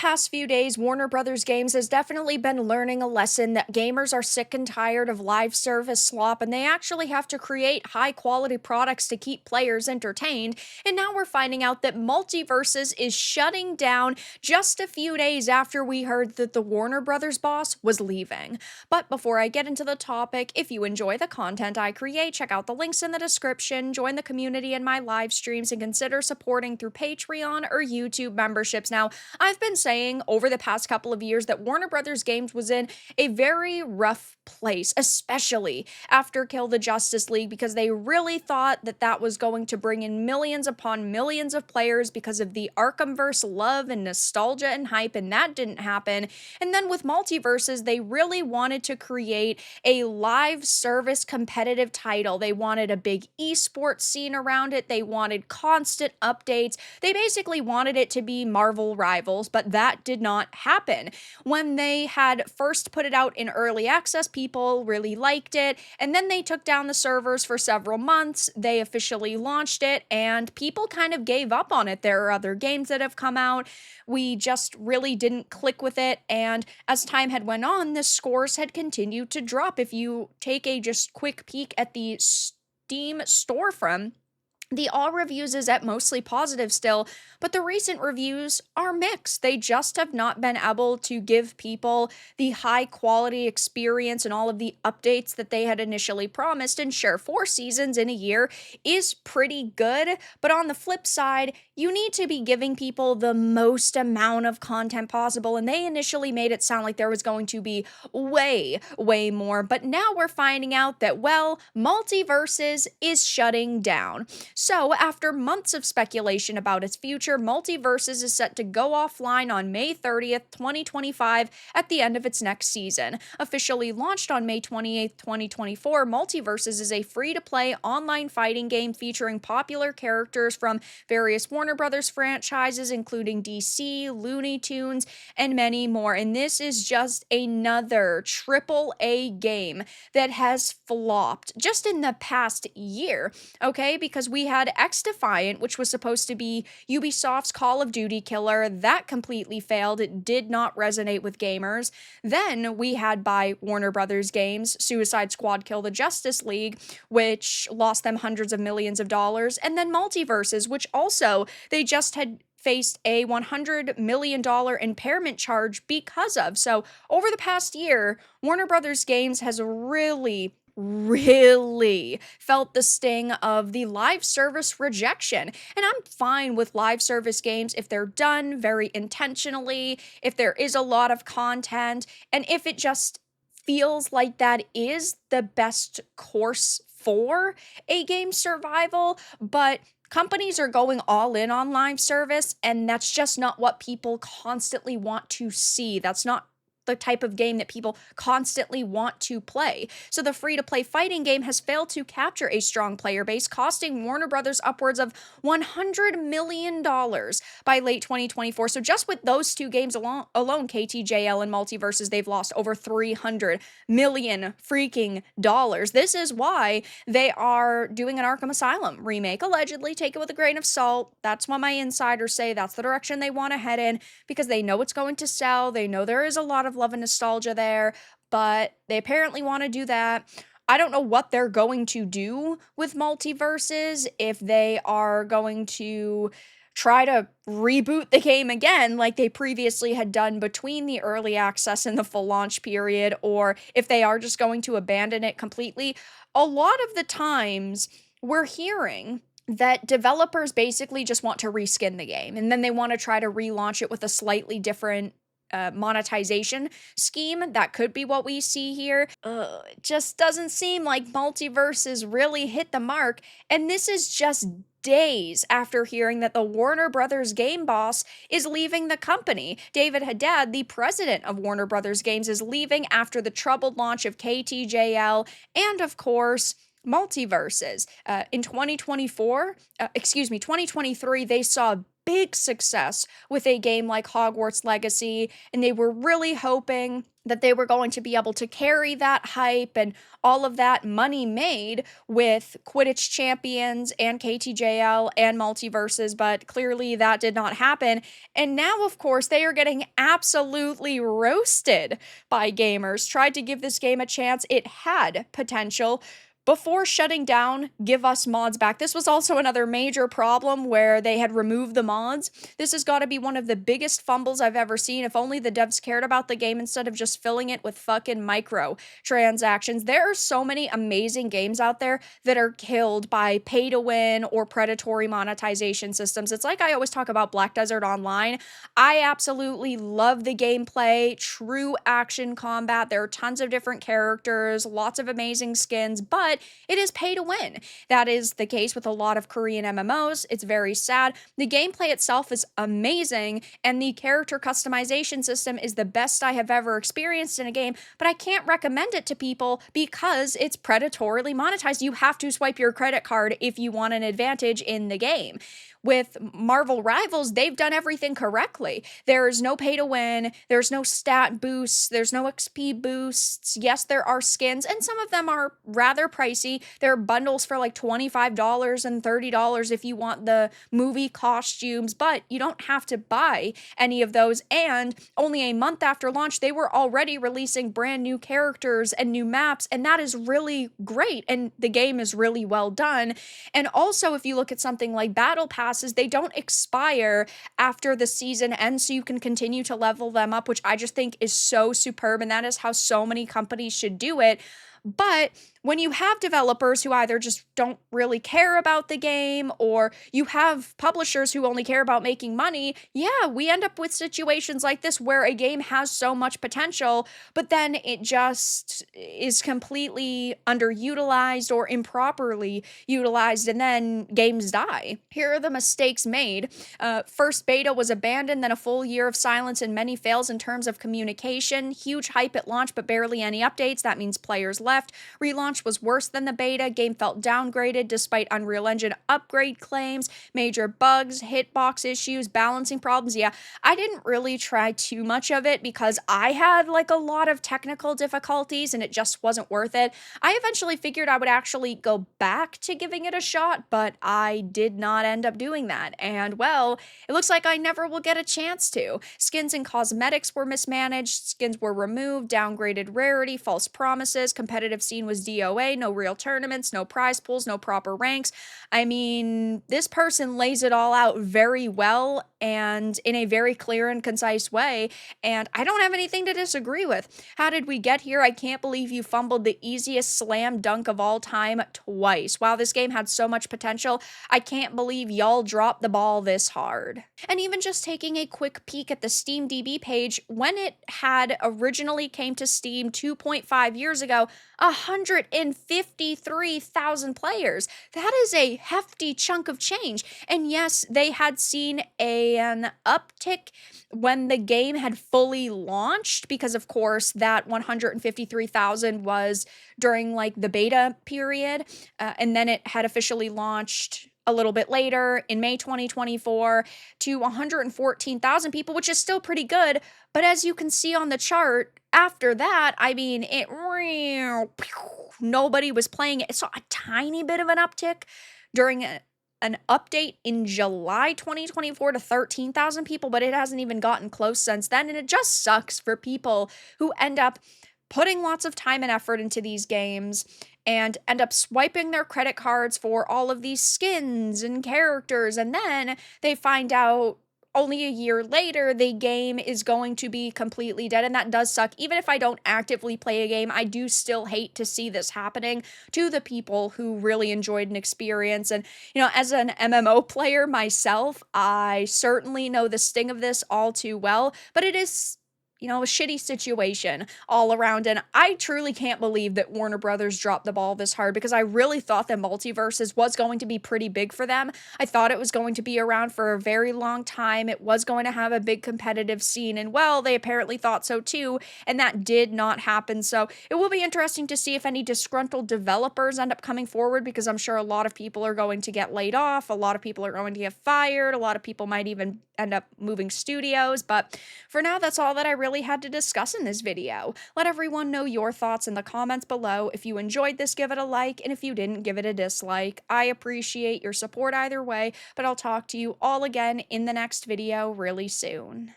past few days, Warner Brothers Games has definitely been learning a lesson that gamers are sick and tired of live service slop and they actually have to create high quality products to keep players entertained. And now we're finding out that MultiVersus is shutting down just a few days after we heard that the Warner Brothers boss was leaving. But before I get into the topic, if you enjoy the content I create, check out the links in the description, join the community in my live streams, and consider supporting through Patreon or YouTube memberships. Now, I've been saying over the past couple of years that Warner Brothers Games was in a very rough place, especially after Kill the Justice League, because they really thought that that was going to bring in millions upon millions of players because of the Arkhamverse love and nostalgia and hype, and that didn't happen. And then with MultiVersus, they really wanted to create a live service competitive title. They wanted a big esports scene around it. They wanted constant updates. They basically wanted it to be Marvel Rivals, but that did not happen. When they had first put it out in early access, people really liked it, and then they took down the servers for several months. They officially launched it, and people kind of gave up on it. There are other games that have come out. We just really didn't click with it, and as time had went on, the scores had continued to drop. If you take a just quick peek at the Steam storefront, the all reviews is at mostly positive still, but the recent reviews are mixed. They just have not been able to give people the high quality experience and all of the updates that they had initially promised. And sure, 4 seasons in a year is pretty good, but on the flip side, you need to be giving people the most amount of content possible. And they initially made it sound like there was going to be way, way more. But now we're finding out that, well, MultiVersus is shutting down. So, after months of speculation about its future, MultiVersus is set to go offline on May 30th, 2025, at the end of its next season. Officially launched on May 28th, 2024, MultiVersus is a free-to-play online fighting game featuring popular characters from various Warner Brothers franchises, including DC, Looney Tunes, and many more. And this is just another AAA game that has flopped just in the past year, okay? Because we had X-Defiant, which was supposed to be Ubisoft's Call of Duty killer. That completely failed. It did not resonate with gamers. Then we had by Warner Brothers Games, Suicide Squad Kill the Justice League, which lost them hundreds of millions of dollars. And then MultiVersus, which also they just had faced a $100 million impairment charge because of. So over the past year, Warner Brothers Games has really felt the sting of the live service rejection. And I'm fine with live service games if they're done very intentionally, if there is a lot of content, and if it just feels like that is the best course for a game's survival. But companies are going all in on live service, and that's just not what people constantly want to see. That's not the type of game that people constantly want to play. So the free-to-play fighting game has failed to capture a strong player base, costing Warner Brothers upwards of $100 million by late 2024. So just with those two games alone, KTJL and MultiVersus, they've lost over $300 million freaking dollars. This is why they are doing an Arkham Asylum remake. Allegedly, take it with a grain of salt. That's what my insiders say. That's the direction they want to head in because they know it's going to sell. They know there is a lot of love and nostalgia there, but they apparently want to do that. I don't know what they're going to do with MultiVersus, if they are going to try to reboot the game again like they previously had done between the early access and the full launch period, or if they are just going to abandon it completely. A lot of the times we're hearing that developers basically just want to reskin the game, and then they want to try to relaunch it with a slightly different monetization scheme. That could be what we see here. It just doesn't seem like MultiVersus really hit the mark, and this is just days after hearing that the Warner Brothers game boss is leaving the company. David Haddad, the president of Warner Brothers Games, is leaving after the troubled launch of KTJL and, of course, MultiVersus. In 2023, they saw big success with a game like Hogwarts Legacy, and they were really hoping that they were going to be able to carry that hype and all of that money made with Quidditch Champions and KTJL and MultiVersus, but clearly that did not happen. And now, of course, they are getting absolutely roasted by gamers. Tried to give this game a chance. It had potential. Before shutting down Give Us Mods Back, this was also another major problem where they had removed the mods. This has got to be one of the biggest fumbles I've ever seen. If only the devs cared about the game instead of just filling it with fucking micro transactions. There are so many amazing games out there that are killed by pay to win or predatory monetization systems. It's like I always talk about Black Desert Online. I absolutely love the gameplay, true action combat. There are tons of different characters, lots of amazing skins, but it is pay to win. That is the case with a lot of Korean MMOs. It's very sad. The gameplay itself is amazing, and the character customization system is the best I have ever experienced in a game, but I can't recommend it to people because it's predatorily monetized. You have to swipe your credit card if you want an advantage in the game. With Marvel Rivals, they've done everything correctly. There's no pay to win, there's no stat boosts, there's no XP boosts. Yes, there are skins, and some of them are rather pricey. There are bundles for like $25 and $30 if you want the movie costumes, but you don't have to buy any of those. And only a month after launch, they were already releasing brand new characters and new maps, and that is really great, and the game is really well done. And also, if you look at something like Battle Pass, they don't expire after the season ends, so you can continue to level them up, which I just think is so superb, and that is how so many companies should do it. But when you have developers who either just don't really care about the game, or you have publishers who only care about making money, yeah, we end up with situations like this where a game has so much potential, but then it just is completely underutilized or improperly utilized, and then games die. Here are the mistakes made. First beta was abandoned, then a full year of silence and many fails in terms of communication. Huge hype at launch, but barely any updates. That means players left. Relaunch was worse than the beta. Game felt downgraded despite Unreal Engine upgrade claims. Major bugs, hitbox issues, balancing problems. Yeah, I didn't really try too much of it because I had like a lot of technical difficulties and it just wasn't worth it. I eventually figured I would actually go back to giving it a shot, but I did not end up doing that. And well, it looks like I never will get a chance to. Skins and cosmetics were mismanaged. Skins were removed, downgraded rarity, false promises, competitive scene was DOA, no real tournaments, no prize pools, no proper ranks. I mean, this person lays it all out very well and in a very clear and concise way, and I don't have anything to disagree with. How did we get here? I can't believe you fumbled the easiest slam dunk of all time twice. Wow, this game had so much potential. I can't believe y'all dropped the ball this hard. And even just taking a quick peek at the SteamDB page, when it had originally came to Steam 2.5 years ago, 153,000 players. That is a hefty chunk of change. And yes, they had seen an uptick when the game had fully launched, because of course that 153,000 was during like the beta period, and then it had officially launched a little bit later in May 2024 to 114,000 people, which is still pretty good. But as you can see on the chart, after that, I mean, nobody was playing it. It saw a tiny bit of an uptick during an update in July 2024 to 13,000 people, but it hasn't even gotten close since then. And it just sucks for people who end up putting lots of time and effort into these games and end up swiping their credit cards for all of these skins and characters, and then they find out only a year later the game is going to be completely dead, and that does suck. Even if I don't actively play a game, I do still hate to see this happening to the people who really enjoyed an experience. And, you know, as an MMO player myself, I certainly know the sting of this all too well, but it is a shitty situation all around. And I truly can't believe that Warner Brothers dropped the ball this hard because I really thought that MultiVersus was going to be pretty big for them. I thought it was going to be around for a very long time. It was going to have a big competitive scene. And well, they apparently thought so too. And that did not happen. So it will be interesting to see if any disgruntled developers end up coming forward because I'm sure a lot of people are going to get laid off. A lot of people are going to get fired. A lot of people might even end up moving studios. But for now, that's all that I really had to discuss in this video. Let everyone know your thoughts in the comments below. If you enjoyed this, give it a like, and if you didn't, give it a dislike. I appreciate your support either way, but I'll talk to you all again in the next video really soon.